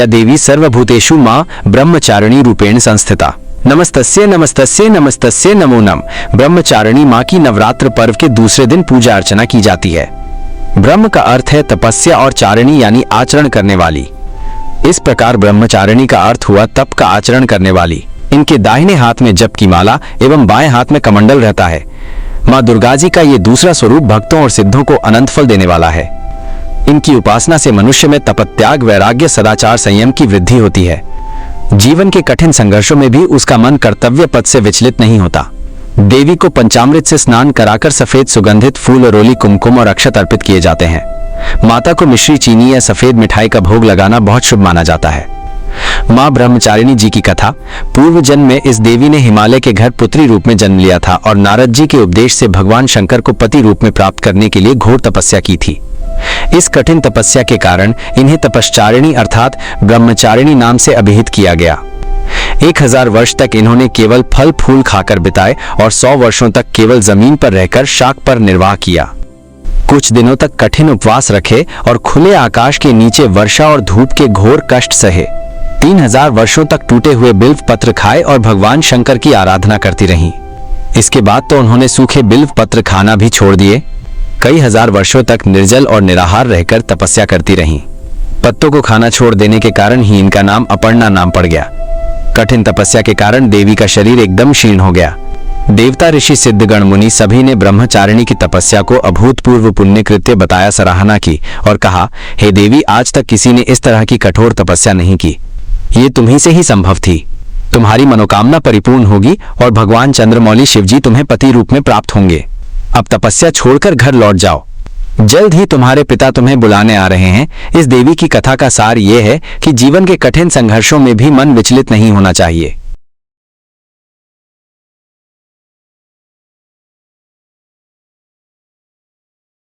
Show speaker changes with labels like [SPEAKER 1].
[SPEAKER 1] या देवी सर्वभूतेषु मां ब्रह्मचारिणी रूपेण संस्थिता। नमस्तस्ये नमस्तस्ये नमस्तस्ये नमो नम। ब्रह्मचारिणी मां की नवरात्र पर्व के दूसरे दिन पूजा अर्चना की जाती है। ब्रह्म का अर्थ है तपस्या और चारिणी यानी आचरण करने वाली। इस प्रकार ब्रह्मचारिणी का अर्थ हुआ तप का आचरण करने वाली। इनके दाहिने हाथ में जप की माला एवं बाएं हाथ में कमंडल रहता है। मां दुर्गा जी का ये दूसरा स्वरूप भक्तों और सिद्धों को अनंत फल देने वाला है। इनकी उपासना से मनुष्य में तपत्याग, वैराग्य, सदाचार, संयम की वृद्धि होती है। जीवन के कठिन संघर्षों में भी उसका मन कर्तव्य पथ से विचलित नहीं होता। देवी को पंचामृत से स्नान कराकर सफेद सुगंधित फूल, रोली, कुमकुम और अक्षत अर्पित किए जाते हैं। माता को मिश्री, चीनी या सफेद मिठाई का भोग लगाना बहुत शुभ माना जाता है। मां ब्रह्मचारिणी जी की कथा। पूर्व जन्म में इस देवी ने हिमालय के घर पुत्री रूप में जन्म लिया था और नारद जी के उपदेश से भगवान शंकर को पति रूप में प्राप्त करने के लिए घोर तपस्या की थी। इस कठिन तपस्या के कारण इन्हें तपश्चारिणी अर्थात ब्रह्मचारिणी नाम से अभिहित किया गया। 1000 वर्ष तक इन्होंने केवल फल फूल खाकर बिताए और 100 वर्षों तक केवल जमीन पर रहकर शाक पर निर्वाह किया। कुछ दिनों तक कठिन उपवास रखे और खुले आकाश के नीचे वर्षा और धूप के घोर कष्ट सहे। 3000 वर्षों तक टूटे हुए बिल्व पत्र खाए और भगवान शंकर की आराधना करती रहीं। इसके बाद तो उन्होंने सूखे बिल्व पत्र खाना भी छोड़ दिए। कई हजार वर्षों तक निर्जल और निराहार रहकर तपस्या करती रहीं। पत्तों को खाना छोड़ देने के कारण ही इनका नाम अपर्णा नाम पड़ गया। कठिन तपस्या के कारण देवी का शरीर एकदम क्षीण हो गया। देवता, ऋषि, सिद्धगण, मुनि सभी ने ब्रह्मचारिणी की तपस्या को अभूतपूर्व पुण्य कृत्य बताया, सराहना की और कहा, हे देवी, आज तक किसी ने इस तरह की कठोर तपस्या नहीं की। ये तुम्ही से ही संभव थी। तुम्हारी मनोकामना परिपूर्ण होगी और भगवान चंद्रमौली शिवजी तुम्हें पति रूप में प्राप्त होंगे। अब तपस्या छोड़कर घर लौट जाओ। जल्द ही तुम्हारे पिता तुम्हें बुलाने आ रहे हैं। इस देवी की कथा का सार ये है कि जीवन के कठिन संघर्षों में भी मन विचलित नहीं होना चाहिए।